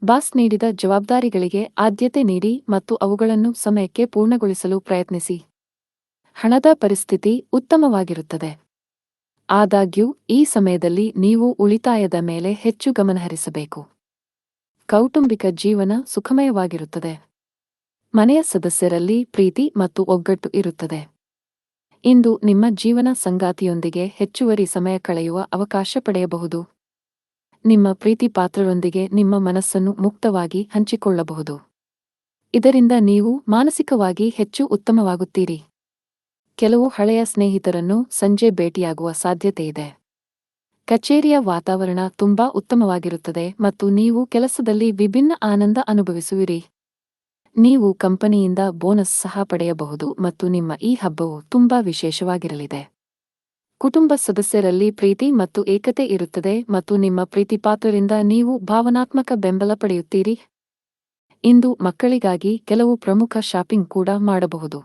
ಬಾಸ್ ನೀಡಿದ ಜವಾಬ್ದಾರಿಗಳಿಗೆ ಆದ್ಯತೆ ನೀಡಿ ಮತ್ತು ಅವುಗಳನ್ನು ಸಮಯಕ್ಕೆ ಪೂರ್ಣಗೊಳಿಸಲು ಪ್ರಯತ್ನಿಸಿ. ಹಣದ ಪರಿಸ್ಥಿತಿ ಉತ್ತಮವಾಗಿರುತ್ತದೆ. ಆದಾಗ್ಯೂ ಈ ಸಮಯದಲ್ಲಿ ನೀವು ಉಳಿತಾಯದ ಮೇಲೆ ಹೆಚ್ಚು ಗಮನಹರಿಸಬೇಕು. ಕೌಟುಂಬಿಕ ಜೀವನ ಸುಖಮಯವಾಗಿರುತ್ತದೆ. ಮನೆಯ ಸದಸ್ಯರಲ್ಲಿ ಪ್ರೀತಿ ಮತ್ತು ಒಗ್ಗಟ್ಟು ಇರುತ್ತದೆ. ಇಂದು ನಿಮ್ಮ ಜೀವನ ಸಂಗಾತಿಯೊಂದಿಗೆ ಹೆಚ್ಚುವರಿ ಸಮಯ ಕಳೆಯುವ ಅವಕಾಶ ಪಡೆಯಬಹುದು. ನಿಮ್ಮ ಪ್ರೀತಿಪಾತ್ರರೊಂದಿಗೆ ನಿಮ್ಮ ಮನಸ್ಸನ್ನು ಮುಕ್ತವಾಗಿ ಹಂಚಿಕೊಳ್ಳಬಹುದು. ಇದರಿಂದ ನೀವು ಮಾನಸಿಕವಾಗಿ ಹೆಚ್ಚು ಉತ್ತಮವಾಗುತ್ತೀರಿ. ಕೆಲವು ಹಳೆಯ ಸ್ನೇಹಿತರನ್ನು ಸಂಜೆ ಭೇಟಿಯಾಗುವ ಸಾಧ್ಯತೆಯಿದೆ. ಕಚೇರಿಯ ವಾತಾವರಣ ತುಂಬಾ ಉತ್ತಮವಾಗಿರುತ್ತದೆ ಮತ್ತು ನೀವು ಕೆಲಸದಲ್ಲಿ ವಿಭಿನ್ನ ಆನಂದ ಅನುಭವಿಸುವಿರಿ. ನೀವು ಕಂಪನಿಯಿಂದ ಬೋನಸ್ ಸಹ ಪಡೆಯಬಹುದು ಮತ್ತು ನಿಮ್ಮ ಈ ಹಬ್ಬವು ತುಂಬಾ ವಿಶೇಷವಾಗಿರಲಿದೆ. ಕುಟುಂಬ ಸದಸ್ಯರಲ್ಲಿ ಪ್ರೀತಿ ಮತ್ತು ಏಕತೆ ಇರುತ್ತದೆ ಮತ್ತು ನಿಮ್ಮ ಪ್ರೀತಿಪಾತ್ರರಿಂದ ನೀವು ಭಾವನಾತ್ಮಕ ಬೆಂಬಲ ಪಡೆಯುತ್ತೀರಿ. ಇಂದು ಮಕ್ಕಳಿಗಾಗಿ ಕೆಲವು ಪ್ರಮುಖ ಶಾಪಿಂಗ್ ಕೂಡ ಮಾಡಬಹುದು.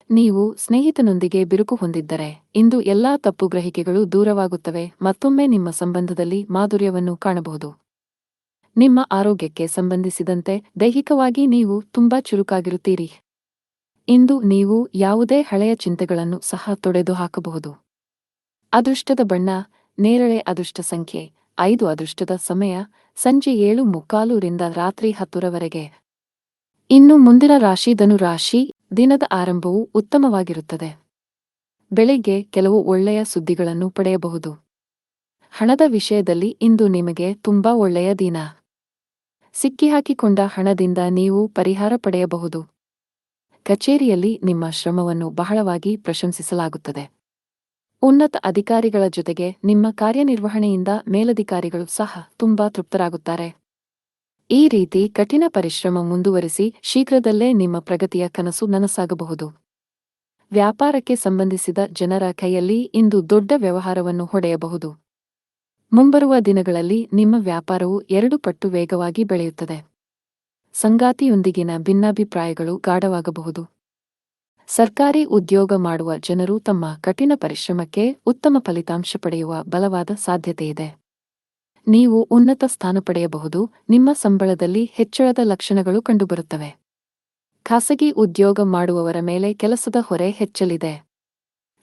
ನೀವು ಸ್ನೇಹಿತನೊಂದಿಗೆ ಬಿರುಕು ಹೊಂದಿದ್ದರೆ ಇಂದು ಎಲ್ಲಾ ತಪ್ಪುಗ್ರಹಿಕೆಗಳು ದೂರವಾಗುತ್ತವೆ. ಮತ್ತೊಮ್ಮೆ ನಿಮ್ಮ ಸಂಬಂಧದಲ್ಲಿ ಮಾಧುರ್ಯವನ್ನು ಕಾಣಬಹುದು. ನಿಮ್ಮ ಆರೋಗ್ಯಕ್ಕೆ ಸಂಬಂಧಿಸಿದಂತೆ ದೈಹಿಕವಾಗಿ ನೀವು ತುಂಬಾ ಚುರುಕಾಗಿರುತ್ತೀರಿ. ಇಂದು ನೀವು ಯಾವುದೇ ಹಳೆಯ ಚಿಂತೆಗಳನ್ನು ಸಹ ತೊಡೆದುಹಾಕಬಹುದು. ಅದೃಷ್ಟದ ಬಣ್ಣ ನೇರಳೆ. ಅದೃಷ್ಟ ಸಂಖ್ಯೆ 5. ಅದೃಷ್ಟದ ಸಮಯ ಸಂಜೆ 7:45 ರಿಂದ ರಾತ್ರಿ 10 ರವರೆಗೆ. ಇನ್ನು ಮುಂದಿನ ರಾಶಿ ಧನು ರಾಶಿ. ದಿನದ ಆರಂಭವು ಉತ್ತಮವಾಗಿರುತ್ತದೆ. ಬೆಳಿಗ್ಗೆ ಕೆಲವು ಒಳ್ಳೆಯ ಸುದ್ದಿಗಳನ್ನು ಪಡೆಯಬಹುದು. ಹಣದ ವಿಷಯದಲ್ಲಿ ಇಂದು ನಿಮಗೆ ತುಂಬಾ ಒಳ್ಳೆಯ ದಿನ. ಸಿಕ್ಕಿಹಾಕಿಕೊಂಡ ಹಣದಿಂದ ನೀವು ಪರಿಹಾರ ಪಡೆಯಬಹುದು. ಕಚೇರಿಯಲ್ಲಿ ನಿಮ್ಮ ಶ್ರಮವನ್ನು ಬಹಳವಾಗಿ ಪ್ರಶಂಸಿಸಲಾಗುತ್ತದೆ. ಉನ್ನತ ಅಧಿಕಾರಿಗಳ ಜೊತೆಗೆ ನಿಮ್ಮ ಕಾರ್ಯನಿರ್ವಹಣೆಯಿಂದ ಮೇಲಧಿಕಾರಿಗಳು ಸಹ ತುಂಬಾ ತೃಪ್ತರಾಗುತ್ತಾರೆ. ಈ ರೀತಿ ಕಠಿಣ ಪರಿಶ್ರಮ ಮುಂದುವರಿಸಿ ಶೀಘ್ರದಲ್ಲೇ ನಿಮ್ಮ ಪ್ರಗತಿಯ ಕನಸು ನನಸಾಗಬಹುದು. ವ್ಯಾಪಾರಕ್ಕೆ ಸಂಬಂಧಿಸಿದ ಜನರ ಕೈಯಲ್ಲಿ ಇಂದು ದೊಡ್ಡ ವ್ಯವಹಾರವನ್ನು ಹೊಡೆಯಬಹುದು. ಮುಂಬರುವ ದಿನಗಳಲ್ಲಿ ನಿಮ್ಮ ವ್ಯಾಪಾರವು 2 ಪಟ್ಟು ವೇಗವಾಗಿ ಬೆಳೆಯುತ್ತದೆ. ಸಂಗಾತಿಯೊಂದಿಗಿನ ಭಿನ್ನಾಭಿಪ್ರಾಯಗಳು ಗಾಢವಾಗಬಹುದು. ಸರ್ಕಾರಿ ಉದ್ಯೋಗ ಮಾಡುವ ಜನರು ತಮ್ಮ ಕಠಿಣ ಪರಿಶ್ರಮಕ್ಕೆ ಉತ್ತಮ ಫಲಿತಾಂಶ ಪಡೆಯುವ ಬಲವಾದ ಸಾಧ್ಯತೆಯಿದೆ. ನೀವು ಉನ್ನತ ಸ್ಥಾನ ಪಡೆಯಬಹುದು. ನಿಮ್ಮ ಸಂಬಳದಲ್ಲಿ ಹೆಚ್ಚಳದ ಲಕ್ಷಣಗಳು ಕಂಡುಬರುತ್ತವೆ. ಖಾಸಗಿ ಉದ್ಯೋಗ ಮಾಡುವವರ ಮೇಲೆ ಕೆಲಸದ ಹೊರೆ ಹೆಚ್ಚಲಿದೆ.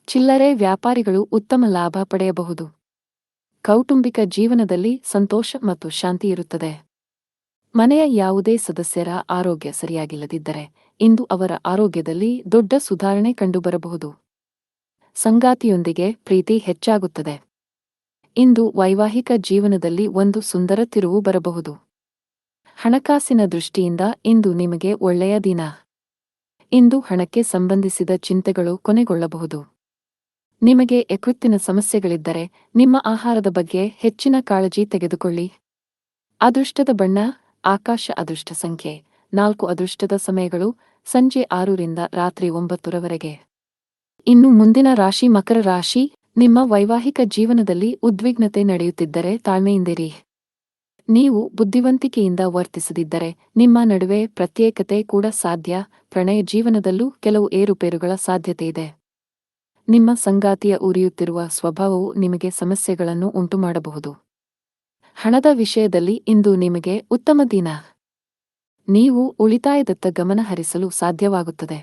ಚಿಲ್ಲರೆ ವ್ಯಾಪಾರಿಗಳು ಉತ್ತಮ ಲಾಭ ಪಡೆಯಬಹುದು. ಕೌಟುಂಬಿಕ ಜೀವನದಲ್ಲಿ ಸಂತೋಷ ಮತ್ತು ಶಾಂತಿ ಇರುತ್ತದೆ. ಮನೆಯ ಯಾವುದೇ ಸದಸ್ಯರ ಆರೋಗ್ಯ ಸರಿಯಾಗಿಲ್ಲದಿದ್ದರೆ ಇಂದು ಅವರ ಆರೋಗ್ಯದಲ್ಲಿ ದೊಡ್ಡ ಸುಧಾರಣೆ ಕಂಡುಬರಬಹುದು. ಸಂಗಾತಿಯೊಂದಿಗೆ ಪ್ರೀತಿ ಹೆಚ್ಚಾಗುತ್ತದೆ. ಇಂದು ವೈವಾಹಿಕ ಜೀವನದಲ್ಲಿ ಒಂದು ಸುಂದರ ತಿರುವು ಬರಬಹುದು. ಹಣಕಾಸಿನ ದೃಷ್ಟಿಯಿಂದ ಇಂದು ನಿಮಗೆ ಒಳ್ಳೆಯ ದಿನ. ಇಂದು ಹಣಕ್ಕೆ ಸಂಬಂಧಿಸಿದ ಚಿಂತೆಗಳು ಕೊನೆಗೊಳ್ಳಬಹುದು. ನಿಮಗೆ ಯಕೃತ್ತಿನ ಸಮಸ್ಯೆಗಳಿದ್ದರೆ ನಿಮ್ಮ ಆಹಾರದ ಬಗ್ಗೆ ಹೆಚ್ಚಿನ ಕಾಳಜಿ ತೆಗೆದುಕೊಳ್ಳಿ. ಅದೃಷ್ಟದ ಬಣ್ಣ ಆಕಾಶ. ಅದೃಷ್ಟ ಸಂಖ್ಯೆ 4. ಅದೃಷ್ಟದ ಸಮಯಗಳು ಸಂಜೆ 6 ರಿಂದ ರಾತ್ರಿ 9 ರವರೆಗೆ. ಇನ್ನು ಮುಂದಿನ ರಾಶಿ ಮಕರ ರಾಶಿ. ನಿಮ್ಮ ವೈವಾಹಿಕ ಜೀವನದಲ್ಲಿ ಉದ್ವಿಗ್ನತೆ ನಡೆಯುತ್ತಿದ್ದರೆ ತಾಳ್ಮೆಯಿಂದಿರಿ. ನೀವು ಬುದ್ಧಿವಂತಿಕೆಯಿಂದ ವರ್ತಿಸದಿದ್ದರೆ ನಿಮ್ಮ ನಡುವೆ ಪ್ರತ್ಯೇಕತೆ ಕೂಡ ಸಾಧ್ಯ. ಪ್ರಣಯ ಜೀವನದಲ್ಲೂ ಕೆಲವು ಏರುಪೇರುಗಳ ಸಾಧ್ಯತೆಯಿದೆ. ನಿಮ್ಮ ಸಂಗಾತಿಯ ಉರಿಯುತ್ತಿರುವ ಸ್ವಭಾವವು ನಿಮಗೆ ಸಮಸ್ಯೆಗಳನ್ನು ಉಂಟುಮಾಡಬಹುದು. ಹಣದ ವಿಷಯದಲ್ಲಿ ಇಂದು ನಿಮಗೆ ಉತ್ತಮ ದಿನ. ನೀವು ಉಳಿತಾಯದತ್ತ ಗಮನ ಹರಿಸಲು ಸಾಧ್ಯವಾಗುತ್ತದೆ.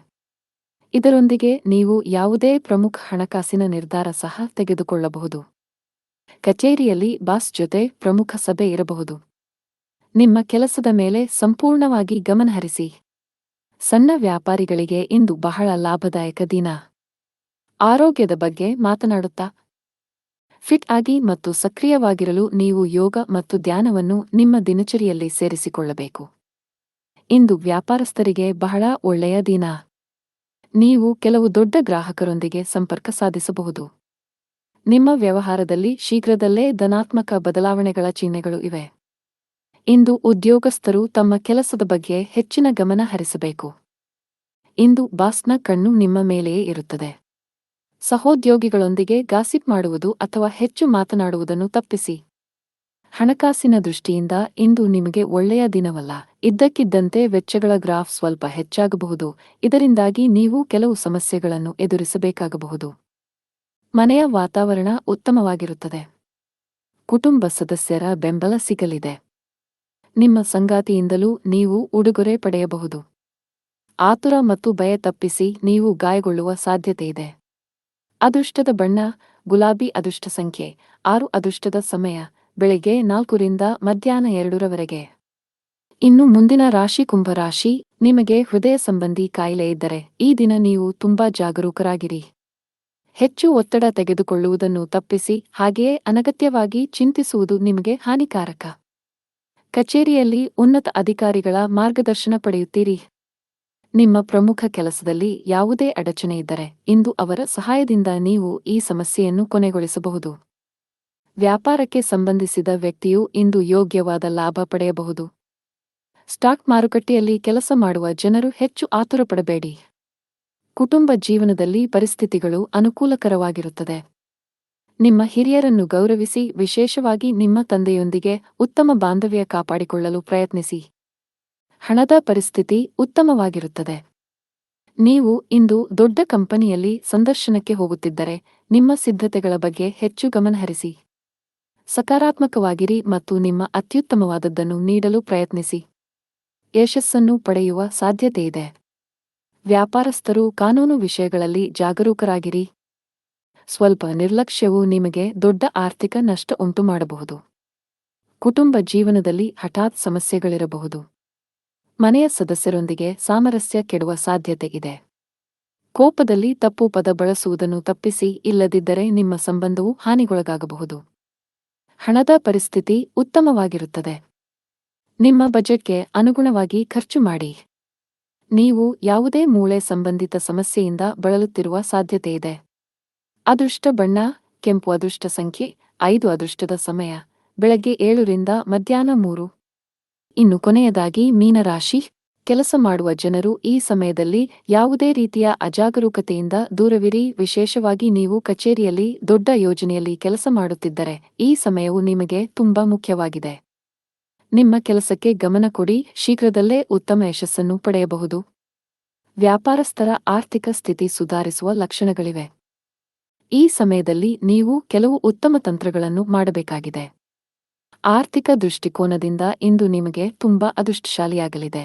ಇದರೊಂದಿಗೆ ನೀವು ಯಾವುದೇ ಪ್ರಮುಖ ಹಣಕಾಸಿನ ನಿರ್ಧಾರ ಸಹ ತೆಗೆದುಕೊಳ್ಳಬಹುದು. ಕಚೇರಿಯಲ್ಲಿ ಬಾಸ್ ಜೊತೆ ಪ್ರಮುಖ ಸಭೆ ಇರಬಹುದು. ನಿಮ್ಮ ಕೆಲಸದ ಮೇಲೆ ಸಂಪೂರ್ಣವಾಗಿ ಗಮನಹರಿಸಿ. ಸಣ್ಣ ವ್ಯಾಪಾರಿಗಳಿಗೆ ಇಂದು ಬಹಳ ಲಾಭದಾಯಕ ದಿನ. ಆರೋಗ್ಯದ ಬಗ್ಗೆ ಮಾತನಾಡುತ್ತಾ ಫಿಟ್ ಆಗಿ ಮತ್ತು ಸಕ್ರಿಯವಾಗಿರಲು ನೀವು ಯೋಗ ಮತ್ತು ಧ್ಯಾನವನ್ನು ನಿಮ್ಮ ದಿನಚರಿಯಲ್ಲಿ ಸೇರಿಸಿಕೊಳ್ಳಬೇಕು. ಇಂದು ವ್ಯಾಪಾರಸ್ಥರಿಗೆ ಬಹಳ ಒಳ್ಳೆಯ ದಿನ. ನೀವು ಕೆಲವು ದೊಡ್ಡ ಗ್ರಾಹಕರೊಂದಿಗೆ ಸಂಪರ್ಕ ಸಾಧಿಸಬಹುದು. ನಿಮ್ಮ ವ್ಯವಹಾರದಲ್ಲಿ ಶೀಘ್ರದಲ್ಲೇ ಧನಾತ್ಮಕ ಬದಲಾವಣೆಗಳ ಚಿಹ್ನೆಗಳು ಇವೆ. ಇಂದು ಉದ್ಯೋಗಸ್ಥರು ತಮ್ಮ ಕೆಲಸದ ಬಗ್ಗೆ ಹೆಚ್ಚಿನ ಗಮನ ಹರಿಸಬೇಕು. ಇಂದು ಬಾಸ್ನ ಕಣ್ಣು ನಿಮ್ಮ ಮೇಲೆಯೇ ಇರುತ್ತದೆ. ಸಹೋದ್ಯೋಗಿಗಳೊಂದಿಗೆ ಗಾಸಿಪ್ ಮಾಡುವುದು ಅಥವಾ ಹೆಚ್ಚು ಮಾತನಾಡುವುದನ್ನು ತಪ್ಪಿಸಿ. ಹಣಕಾಸಿನ ದೃಷ್ಟಿಯಿಂದ ಇಂದು ನಿಮಗೆ ಒಳ್ಳೆಯ ದಿನವಲ್ಲ. ಇದ್ದಕ್ಕಿದ್ದಂತೆ ವೆಚ್ಚಗಳ ಗ್ರಾಫ್ ಸ್ವಲ್ಪ ಹೆಚ್ಚಾಗಬಹುದು. ಇದರಿಂದಾಗಿ ನೀವು ಕೆಲವು ಸಮಸ್ಯೆಗಳನ್ನು ಎದುರಿಸಬೇಕಾಗಬಹುದು. ಮನೆಯ ವಾತಾವರಣ ಉತ್ತಮವಾಗಿರುತ್ತದೆ. ಕುಟುಂಬ ಸದಸ್ಯರ ಬೆಂಬಲ ಸಿಗಲಿದೆ. ನಿಮ್ಮ ಸಂಗಾತಿಯಿಂದಲೂ ನೀವು ಉಡುಗೊರೆ ಪಡೆಯಬಹುದು. ಆತುರ ಮತ್ತು ಭಯ ತಪ್ಪಿಸಿ ನೀವು ಗಾಯಗೊಳ್ಳುವ ಸಾಧ್ಯತೆಯಿದೆ. ಅದೃಷ್ಟದ ಬಣ್ಣ ಗುಲಾಬಿ. ಅದೃಷ್ಟ ಸಂಖ್ಯೆ 6. ಅದೃಷ್ಟದ ಸಮಯ ಬೆಳಿಗ್ಗೆ 4 ರಿಂದ ಮಧ್ಯಾಹ್ನ 2 ರವರೆಗೆ. ಇನ್ನು ಮುಂದಿನ ರಾಶಿ ಕುಂಭರಾಶಿ. ನಿಮಗೆ ಹೃದಯ ಸಂಬಂಧಿ ಕಾಯಿಲೆ ಇದ್ದರೆ ಈ ದಿನ ನೀವು ತುಂಬಾ ಜಾಗರೂಕರಾಗಿರಿ. ಹೆಚ್ಚು ಒತ್ತಡ ತೆಗೆದುಕೊಳ್ಳುವುದನ್ನು ತಪ್ಪಿಸಿ. ಹಾಗೆಯೇ ಅನಗತ್ಯವಾಗಿ ಚಿಂತಿಸುವುದು ನಿಮಗೆ ಹಾನಿಕಾರಕ. ಕಚೇರಿಯಲ್ಲಿ ಉನ್ನತ ಅಧಿಕಾರಿಗಳ ಮಾರ್ಗದರ್ಶನ ಪಡೆಯುತ್ತೀರಿ. ನಿಮ್ಮ ಪ್ರಮುಖ ಕೆಲಸದಲ್ಲಿ ಯಾವುದೇ ಅಡಚಣೆಯಿದ್ದರೆ ಇಂದು ಅವರ ಸಹಾಯದಿಂದ ನೀವು ಈ ಸಮಸ್ಯೆಯನ್ನು ಕೊನೆಗೊಳಿಸಬಹುದು. ವ್ಯಾಪಾರಕ್ಕೆ ಸಂಬಂಧಿಸಿದ ವ್ಯಕ್ತಿಯು ಇಂದು ಯೋಗ್ಯವಾದ ಲಾಭ ಪಡೆಯಬಹುದು. ಸ್ಟಾಕ್ ಮಾರುಕಟ್ಟೆಯಲ್ಲಿ ಕೆಲಸ ಮಾಡುವ ಜನರು ಹೆಚ್ಚು ಆತುರಪಡಬೇಡಿ. ಕುಟುಂಬ ಜೀವನದಲ್ಲಿ ಪರಿಸ್ಥಿತಿಗಳು ಅನುಕೂಲಕರವಾಗಿರುತ್ತದೆ. ನಿಮ್ಮ ಹಿರಿಯರನ್ನು ಗೌರವಿಸಿ. ವಿಶೇಷವಾಗಿ ನಿಮ್ಮ ತಂದೆಯೊಂದಿಗೆ ಉತ್ತಮ ಬಾಂಧವ್ಯ ಕಾಪಾಡಿಕೊಳ್ಳಲು ಪ್ರಯತ್ನಿಸಿ. ಹಣದ ಪರಿಸ್ಥಿತಿ ಉತ್ತಮವಾಗಿರುತ್ತದೆ. ನೀವು ಇಂದು ದೊಡ್ಡ ಕಂಪನಿಯಲ್ಲಿ ಸಂದರ್ಶನಕ್ಕೆ ಹೋಗುತ್ತಿದ್ದರೆ ನಿಮ್ಮ ಸಿದ್ಧತೆಗಳ ಬಗ್ಗೆ ಹೆಚ್ಚು ಗಮನಹರಿಸಿ. ಸಕಾರಾತ್ಮಕವಾಗಿರಿ ಮತ್ತು ನಿಮ್ಮ ಅತ್ಯುತ್ತಮವಾದದ್ದನ್ನು ನೀಡಲು ಪ್ರಯತ್ನಿಸಿ. ಯಶಸ್ಸನ್ನು ಪಡೆಯುವ ಸಾಧ್ಯತೆಯಿದೆ. ವ್ಯಾಪಾರಸ್ಥರು ಕಾನೂನು ವಿಷಯಗಳಲ್ಲಿ ಜಾಗರೂಕರಾಗಿರಿ. ಸ್ವಲ್ಪ ನಿರ್ಲಕ್ಷ್ಯವು ನಿಮಗೆ ದೊಡ್ಡ ಆರ್ಥಿಕ ನಷ್ಟ ಉಂಟುಮಾಡಬಹುದು. ಕುಟುಂಬ ಜೀವನದಲ್ಲಿ ಹಠಾತ್ ಸಮಸ್ಯೆಗಳಿರಬಹುದು. ಮನೆಯ ಸದಸ್ಯರೊಂದಿಗೆ ಸಾಮರಸ್ಯ ಕೆಡುವ ಸಾಧ್ಯತೆ ಇದೆ. ಕೋಪದಲ್ಲಿ ತಪ್ಪು ಪದ ಬಳಸುವುದನ್ನು ತಪ್ಪಿಸಿ, ಇಲ್ಲದಿದ್ದರೆ ನಿಮ್ಮ ಸಂಬಂಧವು ಹಾನಿಗೊಳಗಾಗಬಹುದು. ಹಣದ ಪರಿಸ್ಥಿತಿ ಉತ್ತಮವಾಗಿರುತ್ತದೆ. ನಿಮ್ಮ ಬಜೆಟ್ಗೆ ಅನುಗುಣವಾಗಿ ಖರ್ಚು ಮಾಡಿ. ನೀವು ಯಾವುದೇ ಮೂಳೆ ಸಂಬಂಧಿತ ಸಮಸ್ಯೆಯಿಂದ ಬಳಲುತ್ತಿರುವ ಸಾಧ್ಯತೆಯಿದೆ. ಅದೃಷ್ಟ ಬಣ್ಣ ಕೆಂಪು. ಅದೃಷ್ಟ ಸಂಖ್ಯೆ 5. ಅದೃಷ್ಟದ ಸಮಯ ಬೆಳಗ್ಗೆ 7 ರಿಂದ ಮಧ್ಯಾಹ್ನ 3. ಇನ್ನು ಕೊನೆಯದಾಗಿ ಮೀನರಾಶಿ. ಕೆಲಸ ಮಾಡುವ ಜನರು ಈ ಸಮಯದಲ್ಲಿ ಯಾವುದೇ ರೀತಿಯ ಅಜಾಗರೂಕತೆಯಿಂದ ದೂರವಿರಿ. ವಿಶೇಷವಾಗಿ ನೀವು ಕಚೇರಿಯಲ್ಲಿ ದೊಡ್ಡ ಯೋಜನೆಯಲ್ಲಿ ಕೆಲಸ ಮಾಡುತ್ತಿದ್ದರೆ ಈ ಸಮಯವು ನಿಮಗೆ ತುಂಬಾ ಮುಖ್ಯವಾಗಿದೆ. ನಿಮ್ಮ ಕೆಲಸಕ್ಕೆ ಗಮನ ಕೊಡಿ. ಶೀಘ್ರದಲ್ಲೇ ಉತ್ತಮ ಯಶಸ್ಸನ್ನು ಪಡೆಯಬಹುದು. ವ್ಯಾಪಾರಸ್ಥರ ಆರ್ಥಿಕ ಸ್ಥಿತಿ ಸುಧಾರಿಸುವ ಲಕ್ಷಣಗಳಿವೆ. ಈ ಸಮಯದಲ್ಲಿ ನೀವು ಕೆಲವು ಉತ್ತಮ ತಂತ್ರಗಳನ್ನು ಮಾಡಬೇಕಾಗಿದೆ. ಆರ್ಥಿಕ ದೃಷ್ಟಿಕೋನದಿಂದ ಇಂದು ನಿಮಗೆ ತುಂಬಾ ಅದೃಷ್ಟಶಾಲಿಯಾಗಲಿದೆ.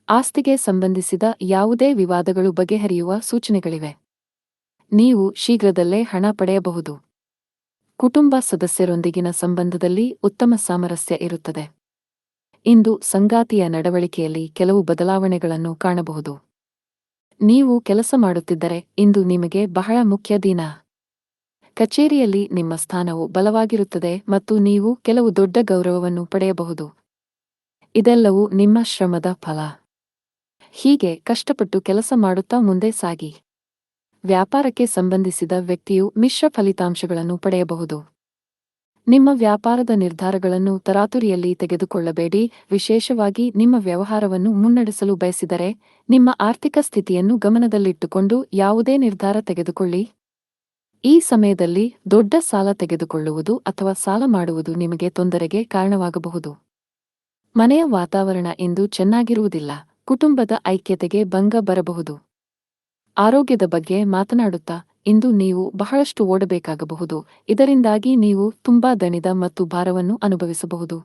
ಆಸ್ತಿಗೆ ಸಂಬಂಧಿಸಿದ ಯಾವುದೇ ವಿವಾದಗಳು ಬಗೆಹರಿಯುವ ಸೂಚನೆಗಳಿವೆ. ನೀವು ಶೀಘ್ರದಲ್ಲೇ ಹಣ ಪಡೆಯಬಹುದು. ಕುಟುಂಬ ಸದಸ್ಯರೊಂದಿಗಿನ ಸಂಬಂಧದಲ್ಲಿ ಉತ್ತಮ ಸಾಮರಸ್ಯ ಇರುತ್ತದೆ. ಇಂದು ಸಂಗಾತಿಯ ನಡವಳಿಕೆಯಲ್ಲಿ ಕೆಲವು ಬದಲಾವಣೆಗಳನ್ನು ಕಾಣಬಹುದು. ನೀವು ಕೆಲಸ ಮಾಡುತ್ತಿದ್ದರೆ ಇಂದು ನಿಮಗೆ ಬಹಳ ಮುಖ್ಯ ದಿನ. ಕಚೇರಿಯಲ್ಲಿ ನಿಮ್ಮ ಸ್ಥಾನವು ಬಲವಾಗಿರುತ್ತದೆ ಮತ್ತು ನೀವು ಕೆಲವು ದೊಡ್ಡ ಗೌರವವನ್ನು ಪಡೆಯಬಹುದು. ಇದೆಲ್ಲವೂ ನಿಮ್ಮ ಶ್ರಮದ ಫಲ. ಹೀಗೆ ಕಷ್ಟಪಟ್ಟು ಕೆಲಸ ಮಾಡುತ್ತಾ ಮುಂದೆ ಸಾಗಿ. ವ್ಯಾಪಾರಕ್ಕೆ ಸಂಬಂಧಿಸಿದ ವ್ಯಕ್ತಿಯು ಮಿಶ್ರ ಫಲಿತಾಂಶಗಳನ್ನು ಪಡೆಯಬಹುದು. ನಿಮ್ಮ ವ್ಯಾಪಾರದ ನಿರ್ಧಾರಗಳನ್ನು ತರಾತುರಿಯಲ್ಲಿ ತೆಗೆದುಕೊಳ್ಳಬೇಡಿ. ವಿಶೇಷವಾಗಿ ನಿಮ್ಮ ವ್ಯವಹಾರವನ್ನು ಮುನ್ನಡೆಸಲು ಬಯಸಿದರೆ ನಿಮ್ಮ ಆರ್ಥಿಕ ಸ್ಥಿತಿಯನ್ನು ಗಮನದಲ್ಲಿಟ್ಟುಕೊಂಡು ಯಾವುದೇ ನಿರ್ಧಾರ ತೆಗೆದುಕೊಳ್ಳಿ. ಈ ಸಮಯದಲ್ಲಿ ದೊಡ್ಡ ಸಾಲ ತೆಗೆದುಕೊಳ್ಳುವುದು ಅಥವಾ ಸಾಲ ಮಾಡುವುದು ನಿಮಗೆ ತೊಂದರೆಗೆ ಕಾರಣವಾಗಬಹುದು. ಮನೆಯ ವಾತಾವರಣ ಇಂದು ಚೆನ್ನಾಗಿರುವುದಿಲ್ಲ. ಕುಟುಂಬದ ಐಕ್ಯತೆಗೆ ಭಂಗ ಬರಬಹುದು. ಆರೋಗ್ಯದ ಬಗ್ಗೆ ಮಾತನಾಡುತ್ತಾ ಇಂದು ನೀವು ಬಹಳಷ್ಟು ಓಡಬೇಕಾಗಬಹುದು. ಇದರಿಂದಾಗಿ ನೀವು ತುಂಬಾ ದಣಿದ ಮತ್ತು ಭಾರವನ್ನು ಅನುಭವಿಸಬಹುದು.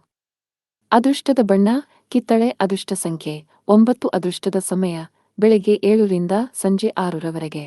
ಅದೃಷ್ಟದ ಬಣ್ಣ ಕಿತ್ತಳೆ. ಅದೃಷ್ಟ ಸಂಖ್ಯೆ 9. ಅದೃಷ್ಟದ ಸಮಯ ಬೆಳಗ್ಗೆ 7 ರಿಂದ ಸಂಜೆ 6 ರವರೆಗೆ.